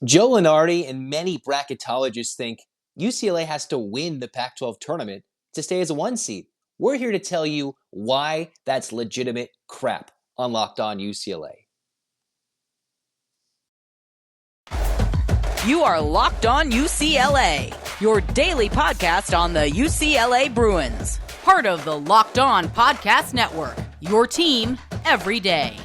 Joe Lunardi and many bracketologists think UCLA has to win the Pac 12 tournament to stay as a one seed. We're here to tell you why that's legitimate crap on Locked On UCLA. You are Locked On UCLA, your daily podcast on the UCLA Bruins. Part of the Locked On Podcast Network, your team every day.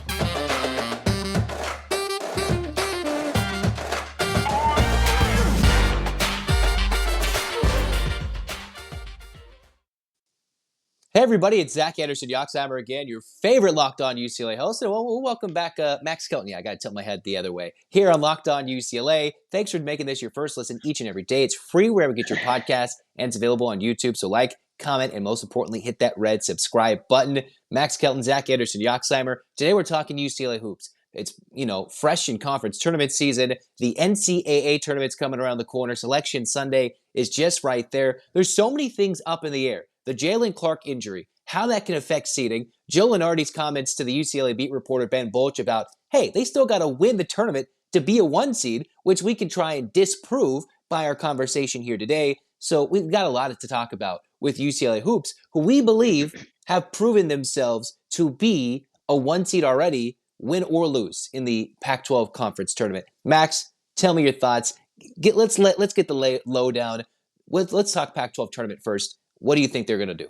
Hey everybody, it's Zach Anderson-Yoxsimer again, your favorite Locked On UCLA host. And we'll welcome back Max Kelton. Yeah, I got to tilt my head the other way. Here on Locked On UCLA. Thanks for making this your first listen each and every day. It's free wherever you get your podcast, and it's available on YouTube. So like, comment, and most importantly, hit that red subscribe button. Max Kelton, Zach Anderson-Yoxsimer. Today we're talking UCLA hoops. It's, fresh in conference tournament season. The NCAA tournament's coming around the corner. Selection Sunday is just right there. There's so many things up in the air. The Jaylen Clark injury, how that can affect seeding, Joe Lunardi's comments to the UCLA beat reporter Ben Bolch about, hey, they still got to win the tournament to be a one seed, which we can try and disprove by our conversation here today. So we've got a lot to talk about with UCLA hoops, who we believe have proven themselves to be a one seed already, win or lose in the Pac-12 conference tournament. Max, tell me your thoughts. Let's get the lowdown. Let's talk Pac-12 tournament first. What do you think they're going to do?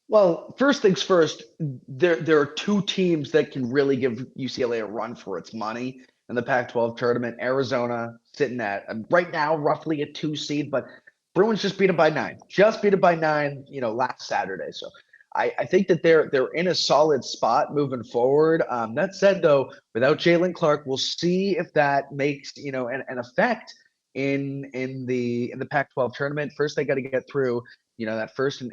Well, first things first, there are two teams that can really give UCLA a run for its money in the Pac-12 tournament. Arizona sitting at right now roughly a 2 seed, but Bruins just beat them by 9. Just beat them by 9, last Saturday. So I think that they're in a solid spot moving forward. That said, though, without Jaylen Clark, we'll see if that makes an effect in the Pac-12 tournament. First, they got to get through that first and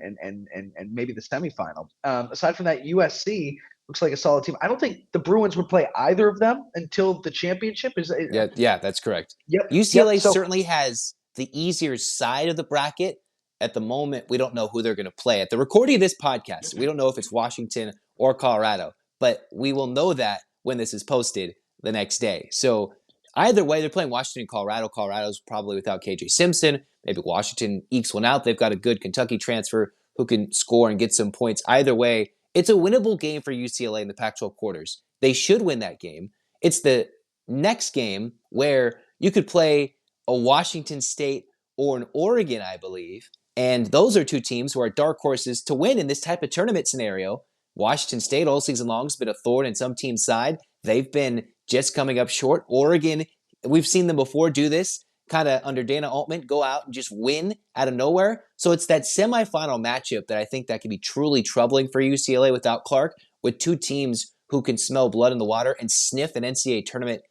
maybe the semifinal. Aside from that, USC looks like a solid team. I don't think the Bruins would play either of them until the championship is. Yeah, that's correct. Yep. UCLA certainly has the easier side of the bracket. At the moment, we don't know who they're going to play. At the recording of this podcast, we don't know if it's Washington or Colorado, but we will know that when this is posted the next day. So either way, they're playing Washington and Colorado. Colorado's probably without KJ Simpson. Maybe Washington ekes one out. They've got a good Kentucky transfer who can score and get some points. Either way, it's a winnable game for UCLA in the Pac-12 quarters. They should win that game. It's the next game where you could play a Washington State or an Oregon, I believe. And those are two teams who are dark horses to win in this type of tournament scenario. Washington State all season long has been a thorn in some team's side. They've been just coming up short. Oregon, we've seen them before do this, kind of under Dana Altman, go out and just win out of nowhere. So it's that semifinal matchup that I think that could be truly troubling for UCLA without Clark, with two teams who can smell blood in the water and sniff an NCAA tournament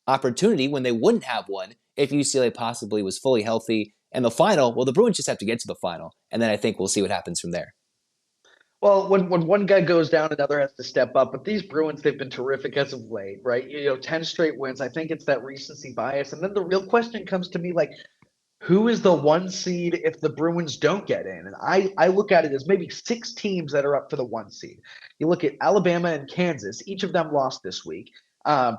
opportunity when they wouldn't have one if UCLA possibly was fully healthy. And the final, well, the Bruins just have to get to the final, and then I think we'll see what happens from there. Well, when one guy goes down, another has to step up. But these Bruins, they've been terrific as of late, right? 10 straight wins. I think it's that recency bias. And then the real question comes to me, like, who is the one seed if the Bruins don't get in? And I look at it as maybe 6 teams that are up for the 1 seed. You look at Alabama and Kansas. Each of them lost this week.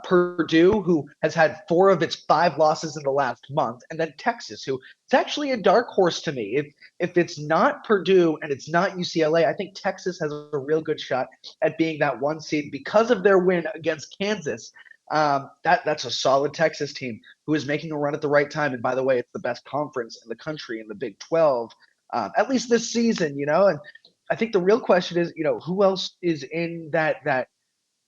Purdue, who has had 4 of its 5 losses in the last month, and then Texas, who it's actually a dark horse to me. If it's not Purdue and it's not UCLA, I think Texas has a real good shot at being that 1 seed because of their win against Kansas. That's a solid Texas team who is making a run at the right time. And by the way, it's the best conference in the country in the Big 12, at least this season. And I think the real question is, who else is in that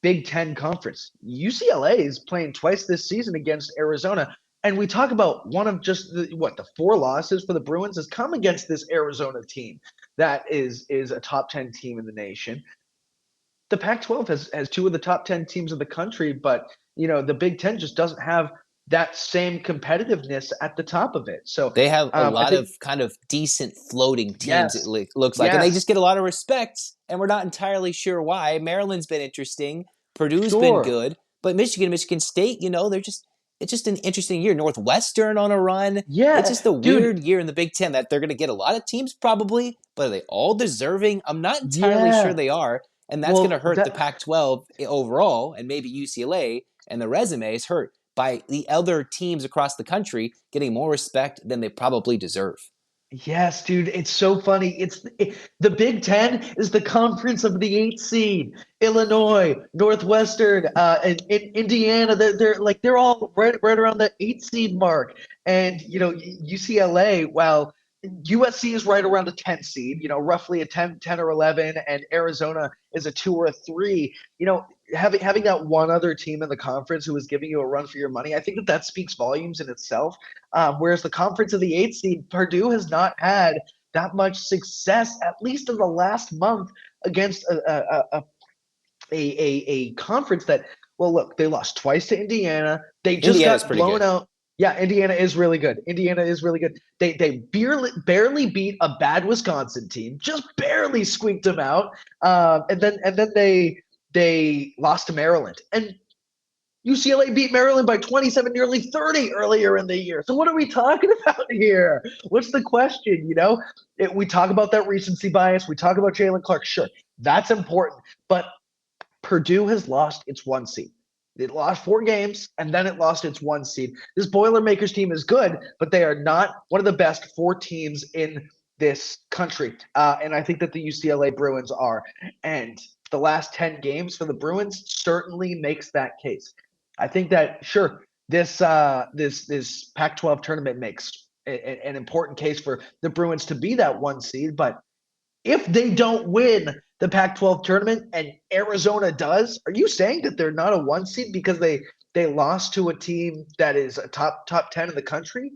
Big 10 conference? UCLA is playing twice this season against Arizona. And we talk about one of just the 4 losses for the Bruins has come against this Arizona team that is a top 10 team in the nation. The Pac-12 has 2 of the top 10 teams in the country, but the Big 10 just doesn't have that same competitiveness at the top of it. So they have a lot of kind of decent floating teams. Yes. It looks like, and they just get a lot of respect. And we're not entirely sure why. Maryland's been interesting. Purdue's been good, but Michigan State, it's just an interesting year. Northwestern on a run. Yeah, it's just a weird year in the Big Ten that they're going to get a lot of teams probably, but are they all deserving? I'm not entirely sure they are, and that's going to hurt the Pac-12 overall, and maybe UCLA, and the resume is hurt by the other teams across the country getting more respect than they probably deserve. Yes, dude, it's so funny. The Big Ten is the conference of the 8th seed. Illinois, Northwestern, and Indiana. They're all right around the 8th seed mark. And UCLA, well, USC is right around a 10 seed. Roughly a 10 or 11, and Arizona is a 2 or a 3. Having that one other team in the conference who is giving you a run for your money, I think that speaks volumes in itself. Whereas the conference of the 8th seed, Purdue has not had that much success, at least in the last month, against a conference that, well, look, they lost twice to Indiana. They just Indiana's got pretty blown good. out. Yeah, Indiana is really good. Indiana is really good. They barely beat a bad Wisconsin team, just barely squeaked them out. And then they lost to Maryland. And UCLA beat Maryland by 27, nearly 30 earlier in the year. So what are we talking about here? What's the question? We talk about that recency bias. We talk about Jaylen Clark. Sure, that's important. But Purdue has lost its 1 seed. It lost 4 games, and then it lost its 1 seed. This Boilermakers team is good, but they are not one of the best 4 teams in this country. And I think that the UCLA Bruins are. And the last 10 games for the Bruins certainly makes that case. I think that, sure, this Pac-12 tournament makes an important case for the Bruins to be that 1 seed, but if they don't win the Pac-12 tournament and Arizona does, are you saying that they're not a 1 seed because they lost to a team that is a top 10 in the country?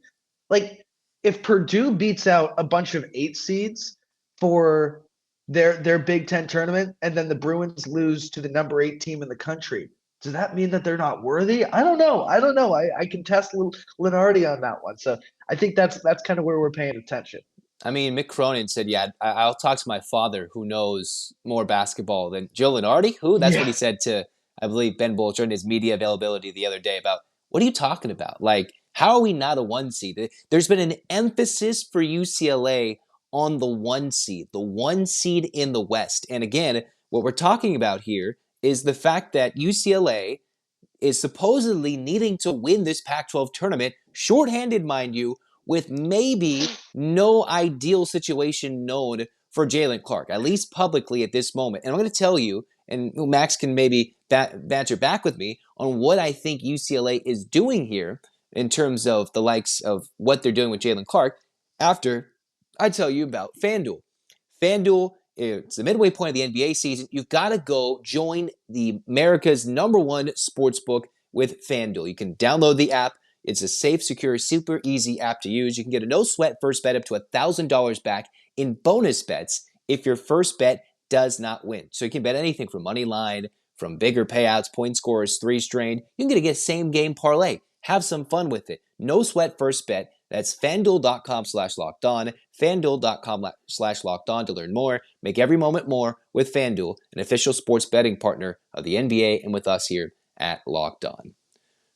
Like, if Purdue beats out a bunch of 8 seeds for their Big Ten tournament, and then the Bruins lose to the number 8 team in the country, does that mean that they're not worthy? I don't know. I can test Lenardi on that one. So I think that's kind of where we're paying attention. I mean, Mick Cronin said, yeah, I'll talk to my father who knows more basketball than Joe Lenardi. Who? That's what he said to, I believe, Ben Bolger in his media availability the other day about, what are you talking about? Like, how are we not a 1 seed? There's been an emphasis for UCLA on the 1 seed, the 1 seed in the West. And again, what we're talking about here is the fact that UCLA is supposedly needing to win this Pac-12 tournament, shorthanded, mind you, with maybe no ideal situation known for Jaylen Clark, at least publicly at this moment. And I'm going to tell you, and Max can maybe banter back with me on what I think UCLA is doing here in terms of the likes of what they're doing with Jaylen Clark after I tell you about FanDuel. FanDuel, it's the midway point of the NBA season. You've got to go join the America's #1 sportsbook with FanDuel. You can download the app. It's a safe, secure, super easy app to use. You can get a no-sweat first bet up to $1,000 back in bonus bets if your first bet does not win. So you can bet anything from money line, from bigger payouts, point scorers, 3 strain. You can get a same-game parlay. Have some fun with it. No sweat first bet. That's FanDuel.com/lockedon, FanDuel.com/lockedon to learn more. Make every moment more with FanDuel, an official sports betting partner of the NBA and with us here at Locked On.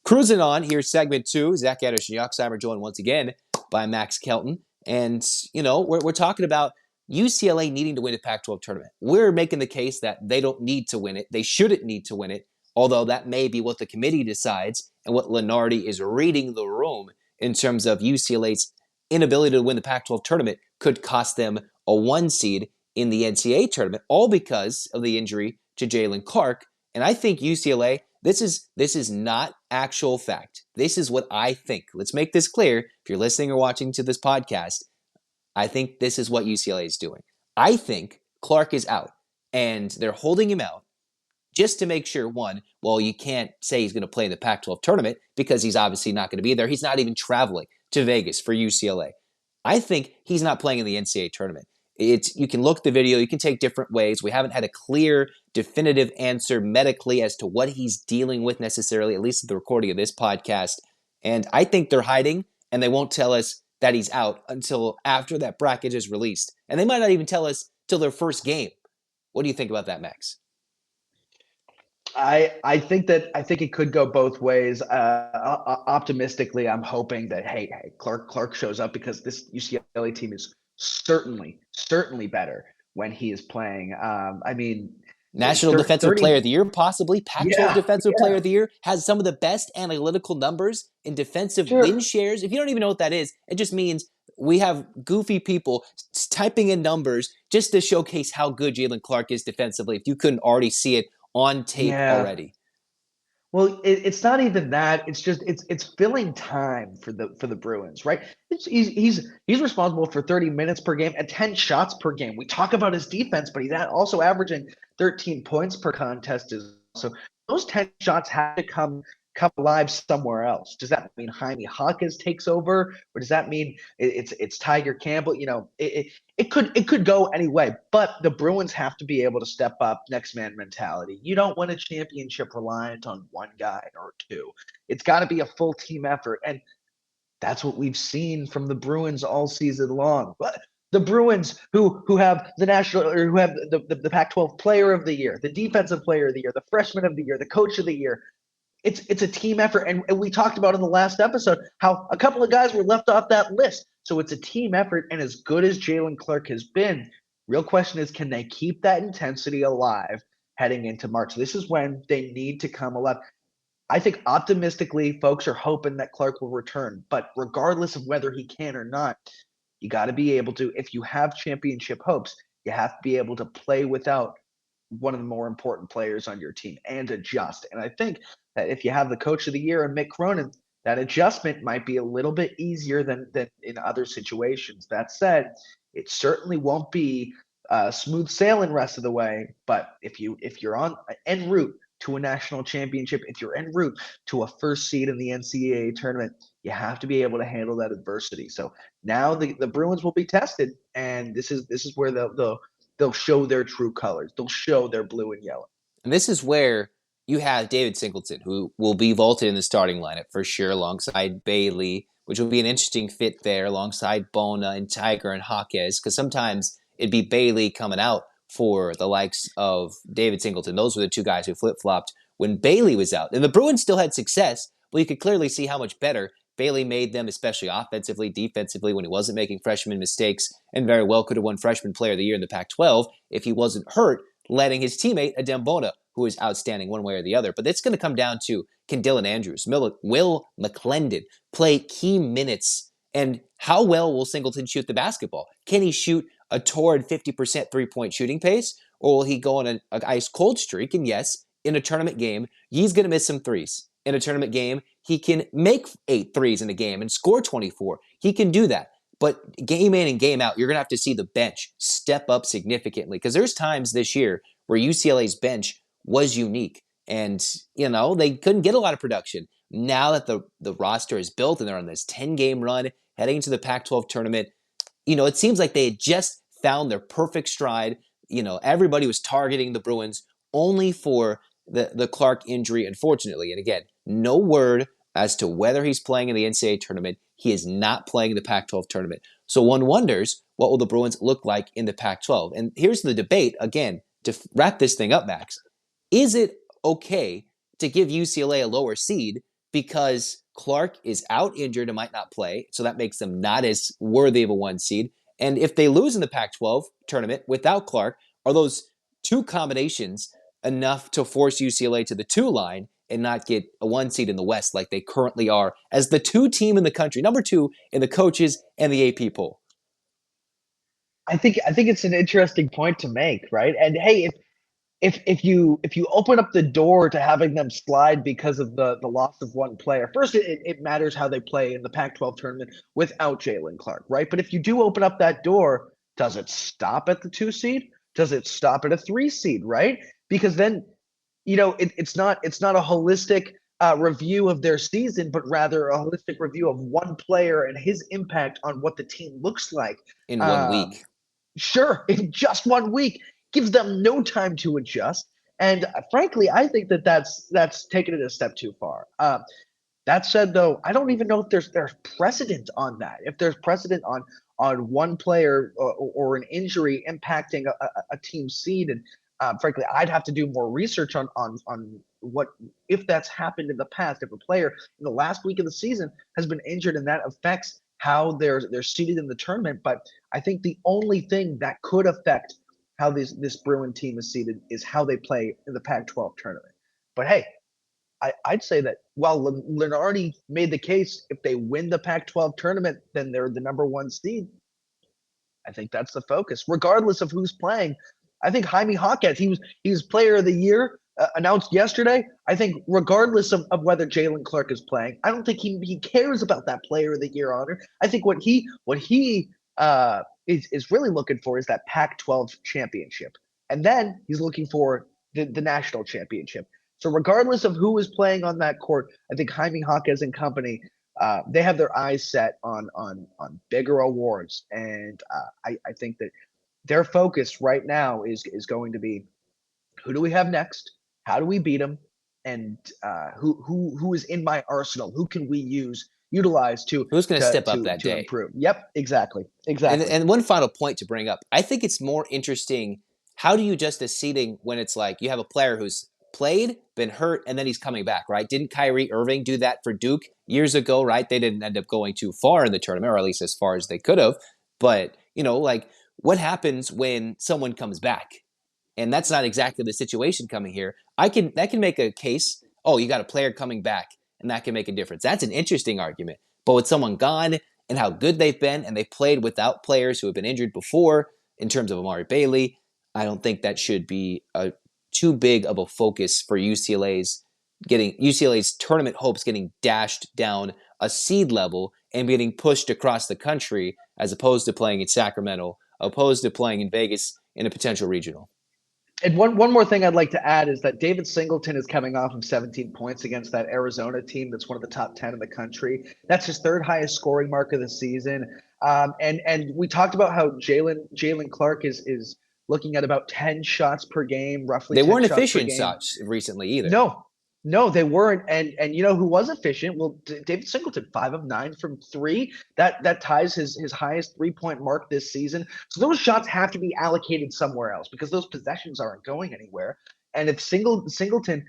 Cruising on, here's segment 2. Zach Anderson-Yoxheimer joined once again by Max Kelton. And, we're talking about UCLA needing to win a Pac-12 tournament. We're making the case that they don't need to win it. They shouldn't need to win it, although that may be what the committee decides and what Lenardi is reading the room in terms of UCLA's inability to win the Pac-12 tournament could cost them a 1 seed in the NCAA tournament, all because of the injury to Jaylen Clark. And I think UCLA, this is not actual fact. This is what I think. Let's make this clear. If you're listening or watching to this podcast, I think this is what UCLA is doing. I think Clark is out, and they're holding him out just to make sure, one, well, you can't say he's going to play in the Pac-12 tournament because he's obviously not going to be there. He's not even traveling to Vegas for UCLA. I think he's not playing in the NCAA tournament. You can look at the video. You can take different ways. We haven't had a clear, definitive answer medically as to what he's dealing with necessarily, at least at the recording of this podcast. And I think they're hiding, and they won't tell us that he's out until after that bracket is released. And they might not even tell us till their first game. What do you think about that, Max? I think it could go both ways. Optimistically, I'm hoping that hey, Clark shows up because this UCLA team is certainly better when he is playing. I mean, National Defensive 30. Player of the Year, possibly. Pac-12 Yeah, Defensive yeah, Player of the Year, has some of the best analytical numbers in defensive win sure. shares. If you don't even know what that is, it just means we have goofy people typing in numbers just to showcase how good Jalen Clark is defensively, if you couldn't already see it on tape Yeah. already. Well, it's not even that. It's just it's filling time for the Bruins, right? He's responsible for 30 minutes per game and 10 shots per game. We talk about his defense, but he's also averaging 13 points per contest. So those 10 shots have to come alive somewhere else. Does that mean Jaime Hawkins takes over, or does that mean it's Tiger Campbell? It could go any way, but the Bruins have to be able to step up, next man mentality. You don't win a championship reliant on one guy or two. It's got to be a full team effort, and that's what we've seen from the Bruins all season long. But the Bruins, who have the national or who have the Pac-12 Player of the Year, the Defensive Player of the Year, the Freshman of the Year, the Coach of the Year. It's a team effort, and we talked about in the last episode how a couple of guys were left off that list. So it's a team effort, and as good as Jalen Clark has been, real question is, can they keep that intensity alive heading into March? This is when they need to come alive. I think optimistically, folks are hoping that Clark will return, but regardless of whether he can or not, you got to be able to, if you have championship hopes, you have to be able to play without one of the more important players on your team and adjust. And I think that if you have the Coach of the Year and Mick Cronin, that adjustment might be a little bit easier than in other situations. That said, it certainly won't be smooth sailing rest of the way. But if you're on en route to a national championship, if you're en route to a first seed in the NCAA tournament, you have to be able to handle that adversity. So now the Bruins will be tested, and this is where they'll show their true colors. They'll show their blue and yellow. And this is where you have David Singleton, who will be vaulted in the starting lineup for sure, alongside Bailey, which will be an interesting fit there, alongside Bona and Tiger and Jaquez, because sometimes it'd be Bailey coming out for the likes of David Singleton. Those were the two guys who flip-flopped when Bailey was out. And the Bruins still had success, but you could clearly see how much better Bailey made them, especially offensively, defensively, when he wasn't making freshman mistakes, and very well could have won Freshman Player of the Year in the Pac-12 if he wasn't hurt, letting his teammate, Adem Bona, who is outstanding one way or the other. But it's going to come down to, can Dylan Andrews, Will McClendon play key minutes? And how well will Singleton shoot the basketball? Can he shoot a torrid 50% three-point shooting pace? Or will he go on an ice cold streak? And yes, in a tournament game, he's going to miss some threes. In a tournament game, he can make 8 threes in a game and score 24. He can do that. But game in and game out, you're going to have to see the bench step up significantly, because there's times this year where UCLA's bench was unique and, they couldn't get a lot of production. Now that the roster is built and they're on this 10-game run heading into the Pac-12 tournament, it seems like they had just found their perfect stride. Everybody was targeting the Bruins only for the Clark injury, unfortunately. And again, no word as to whether he's playing in the NCAA tournament. He is not playing in the Pac-12 tournament. So one wonders, what will the Bruins look like in the Pac-12? And here's the debate, again, to wrap this thing up, Max. Is it okay to give UCLA a lower seed because Clark is out injured and might not play, so that makes them not as worthy of a 1 seed? And if they lose in the Pac-12 tournament without Clark, are those two combinations enough to force UCLA to the 2 line and not get a 1 seed in the West like they currently are as the 2 team in the country, number 2 in the coaches and the AP poll? I think it's an interesting point to make, right? And hey, if you open up the door to having them slide because of the loss of one player, first it matters how they play in the Pac-12 tournament without Jalen Clark, right? But if you do open up that door, does it stop at the 2 seed? Does it stop at a 3 seed, right? Because then it's not a holistic review of their season, but rather a holistic review of one player and his impact on what the team looks like In 1 week. Sure, in just 1 week, gives them no time to adjust. And frankly, I think that's taken it a step too far. That said, though, I don't even know if there's precedent on that. If there's precedent on one player or an injury impacting a team seed, and frankly, I'd have to do more research on what if that's happened in the past. If a player in the last week of the season has been injured and that affects how they're seated in the tournament. But I think the only thing that could affect how this Bruin team is seeded is how they play in the Pac-12 tournament. But hey, I'd say that while Lenardi made the case, if they win the Pac-12 tournament, then they're the number one seed. I think that's the focus, regardless of who's playing. I think Jaime Jaquez, he was player of the year announced yesterday. I think regardless of whether Jalen Clark is playing, I don't think he cares about that player of the year honor. I think what he is really looking for is that Pac-12 championship. And then he's looking for the national championship. So regardless of who is playing on that court, I think Jaime Jaquez and company, they have their eyes set on bigger awards. And I think that their focus right now is going to be, who do we have next? How do we beat them? And who is in my arsenal? Who can we utilize to who's going to step up that day? Improve. Yep, exactly. And one final point to bring up. I think it's more interesting. How do you adjust the seating when it's like you have a player who's played, been hurt, and then he's coming back, right? Didn't Kyrie Irving do that for Duke years ago, right? They didn't end up going too far in the tournament, or at least as far as they could have. But, like, what happens when someone comes back? And that's not exactly the situation coming here. That can make a case, you got a player coming back, and that can make a difference. That's an interesting argument. But with someone gone and how good they've been, and they played without players who have been injured before, in terms of Amari Bailey, I don't think that should be too big of a focus for UCLA's tournament hopes getting dashed down a seed level and getting pushed across the country, as opposed to playing in Sacramento, opposed to playing in Vegas in a potential regional. And one more thing I'd like to add is that David Singleton is coming off of 17 points against that Arizona team that's one of the top 10 in the country. That's his third highest scoring mark of the season. And we talked about how Jalen Clark is looking at about 10 shots per game, roughly. They weren't efficient shots recently either. No, they weren't. And you know who was efficient? Well, David Singleton, 5 of 9 from 3. That ties his highest 3-point mark this season. So those shots have to be allocated somewhere else because those possessions aren't going anywhere. And if Singleton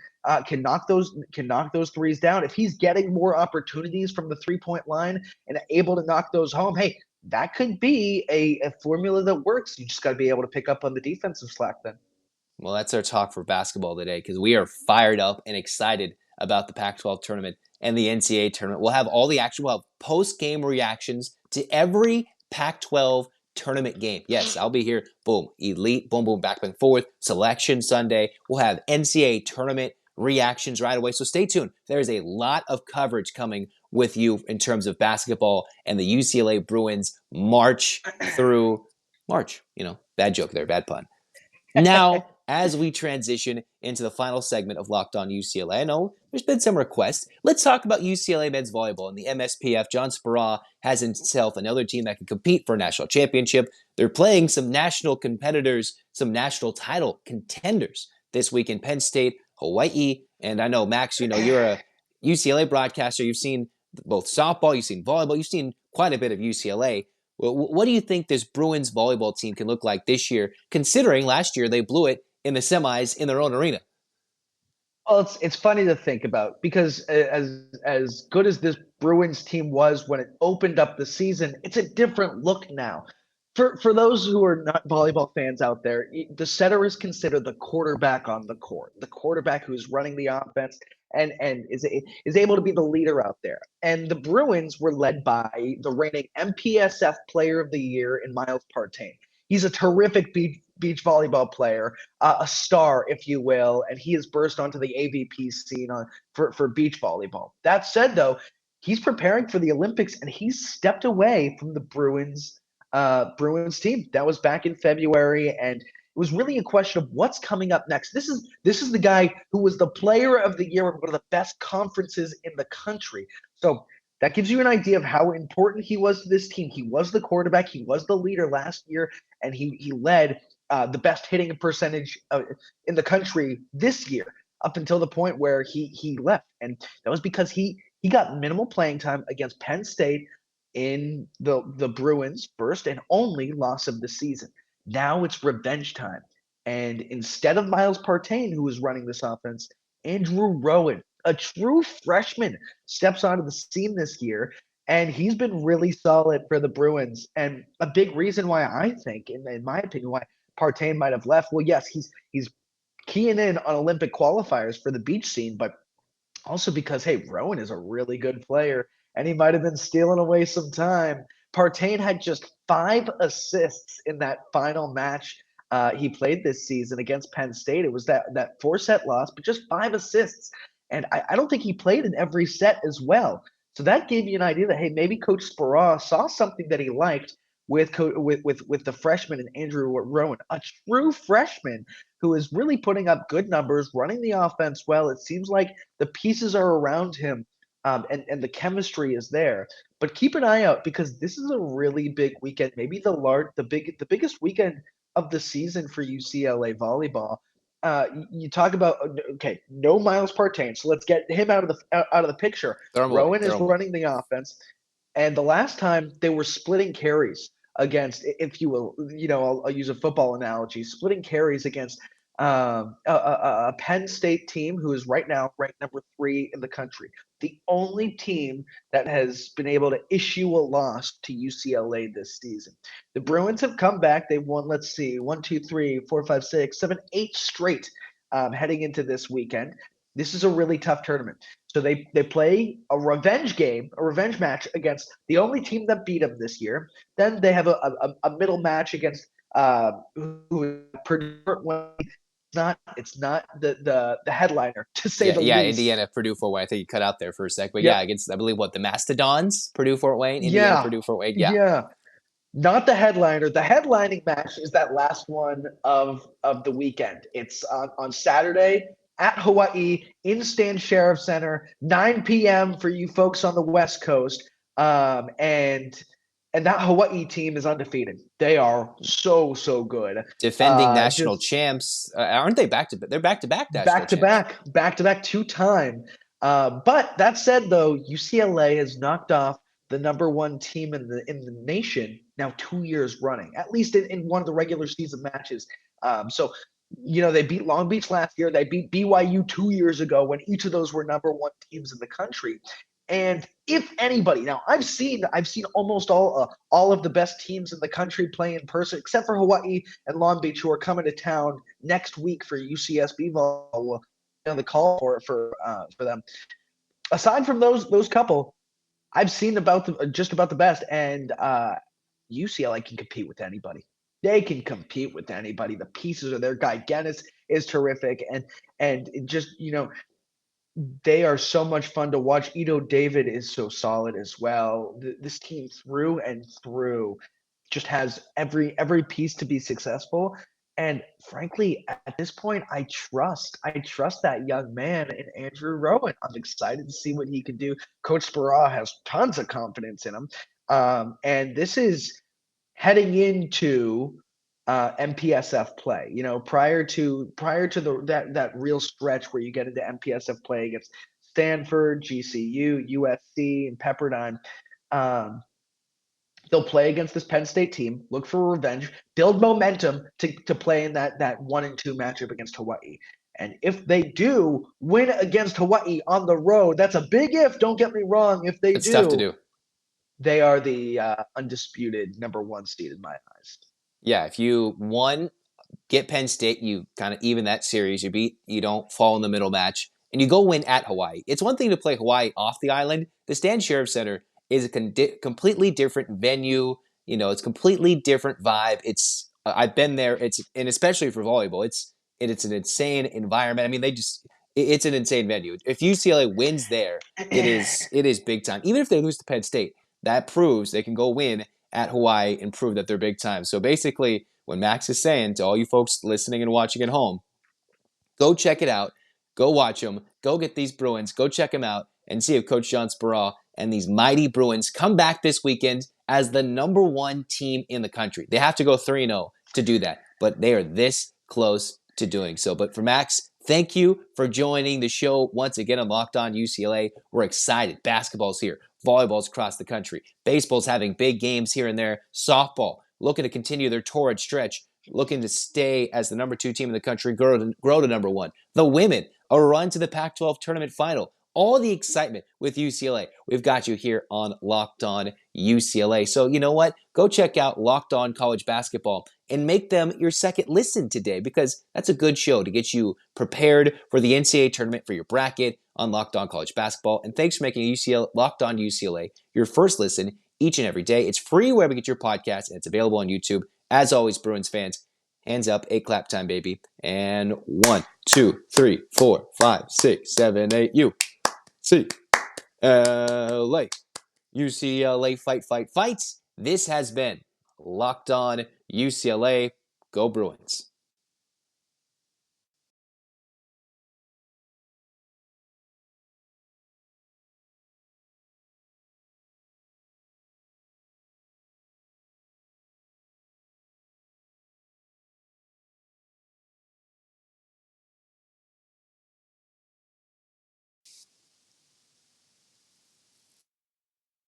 can knock those threes down, if he's getting more opportunities from the 3-point line and able to knock those home, hey, that could be a formula that works. You just got to be able to pick up on the defensive slack then. Well, that's our talk for basketball today, because we are fired up and excited about the Pac-12 tournament and the NCAA tournament. We'll have all the action. We'll have post-game reactions to every Pac-12 tournament game. Yes, I'll be here. Boom, Elite, boom, boom, back and forth. Selection Sunday. We'll have NCAA tournament reactions right away. So stay tuned. There is a lot of coverage coming with you in terms of basketball and the UCLA Bruins march through March. Bad joke there, bad pun. Now, as we transition into the final segment of Locked On UCLA, I know there's been some requests. Let's talk about UCLA men's volleyball and the MSPF. John Speraw has himself another team that can compete for a national championship. They're playing some national competitors, some national title contenders this week in Penn State, Hawaii. And I know, Max, you're a UCLA broadcaster. You've seen both softball, you've seen volleyball, you've seen quite a bit of UCLA. What do you think this Bruins volleyball team can look like this year, considering last year they blew it in the semis in their own arena? Well, it's funny to think about because as good as this Bruins team was when it opened up the season, it's a different look now. For those who are not volleyball fans out there, the setter is considered the quarterback on the court, the quarterback who's running the offense and is able to be the leader out there. And the Bruins were led by the reigning MPSF Player of the Year in Miles Partain. He's a terrific beach volleyball player, a star, if you will, and he has burst onto the AVP scene for beach volleyball. That said, though, he's preparing for the Olympics, and he's stepped away from the Bruins team. That was back in February, and it was really a question of what's coming up next. This is the guy who was the Player of the Year in one of the best conferences in the country. So that gives you an idea of how important he was to this team. He was the quarterback. He was the leader last year, and he led the best hitting percentage in the country this year up until the point where he left. And that was because he got minimal playing time against Penn State in the Bruins' first and only loss of the season. Now it's revenge time. And instead of Miles Partain, who was running this offense, Andrew Rowan, a true freshman, steps onto the scene this year, and he's been really solid for the Bruins. And a big reason why I think, in my opinion, why Partain might have left. Well, yes, he's keying in on Olympic qualifiers for the beach scene, but also because, hey, Rowan is a really good player and he might have been stealing away some time. Partain had just 5 assists in that final match he played this season against Penn State. It was that 4-set loss, but just 5 assists. And I don't think he played in every set as well. So that gave you an idea that, hey, maybe Coach Speraw saw something that he liked with the freshman and Andrew Rowan, a true freshman who is really putting up good numbers, running the offense well. It seems like the pieces are around him, and the chemistry is there. But keep an eye out because this is a really big weekend, maybe the biggest weekend of the season for UCLA volleyball. You talk about, okay, no Miles Partain, so let's get him out of the picture. Rowan is running the offense, and the last time they were splitting carries against, if you will, I'll use a football analogy, splitting carries against a Penn State team who is right now ranked number 3 in the country. The only team that has been able to issue a loss to UCLA this season. The Bruins have come back. They've won, let's see, 1, 2, 3, 4, 5, 6, 7, 8 straight heading into this weekend. This is a really tough tournament. So they play a revenge match against the only team that beat them this year. Then they have a middle match against who Purdue. It's not the headliner, to say the least. Yeah, Indiana, Purdue, Fort Wayne. I think you cut out there for a sec. But yeah, against, I believe, the Mastodons, Purdue, Fort Wayne, Indiana, Purdue, Fort Wayne. Yeah. Not the headliner. The headlining match is that last one of the weekend. It's on Saturday at Hawaii in Stan Sheriff Center, 9 p.m. for you folks on the West Coast. And that Hawaii team is undefeated. They are so good. Defending national champs, aren't they They're back-to-back national champs. Back-to-back 2-time. But that said, though, UCLA has knocked off the number 1 team in the nation now 2 years running, at least in one of the regular season matches. So they beat Long Beach last year. They beat BYU 2 years ago when each of those were number 1 teams in the country. And if anybody, now I've seen almost all of the best teams in the country play in person, except for Hawaii and Long Beach, who are coming to town next week for UCSB volleyball. The call for them. Aside from those couple, I've seen just about the best, and UCLA can compete with anybody. They can compete with anybody. The pieces are there. Guy Guinness is terrific, and just they are so much fun to watch. Ito David is so solid as well. This team through and through just has every piece to be successful. And frankly, at this point, I trust that young man in Andrew Rowan. I'm excited to see what he can do. Coach Speraw has tons of confidence in him. And this is heading into MPSF play. Prior to that real stretch where you get into MPSF play against Stanford, GCU, USC, and Pepperdine. They'll play against this Penn State team, look for revenge, build momentum to play in that 1-2 matchup against Hawaii. And if they do win against Hawaii on the road, that's a big if. Don't get me wrong. If they It's tough to do. They are the undisputed number 1 seed in my eyes. Yeah, if you get Penn State, you kind of even that series. You don't fall in the middle match, and you go win at Hawaii. It's one thing to play Hawaii off the island. The Stan Sheriff Center is a completely different venue. It's completely different vibe. I've been there. And especially for volleyball, it's an insane environment. I mean, it's an insane venue. If UCLA wins there, it is big time. Even if they lose to Penn State, that proves they can go win at Hawaii and prove that they're big time. So basically, what Max is saying to all you folks listening and watching at home, go check it out. Go watch them. Go get these Bruins. Go check them out and see if Coach John Speraw and these mighty Bruins come back this weekend as the number 1 team in the country. They have to go 3-0 to do that, but they are this close to doing so. But for Max, thank you for joining the show once again on Locked On UCLA. We're excited. Basketball's here. Volleyball's across the country. Baseball's having big games here and there. Softball looking to continue their torrid stretch, looking to stay as the number 2 team in the country, grow to number 1. The women, a run to the Pac-12 tournament final. all the excitement with UCLA. We've got you here on Locked On UCLA. So you know what? Go check out Locked On College Basketball and make them your second listen today, because that's a good show to get you prepared for the NCAA tournament for your bracket on Locked On College Basketball. And thanks for making Locked On UCLA your first listen each and every day. It's free wherever you get your podcast, and it's available on YouTube. As always, Bruins fans, hands up, 8 clap time, baby. And 1, 2, 3, 4, 5, 6, 7, 8, UCLA. UCLA fight, fight, fights. This has been Locked On UCLA. Go Bruins.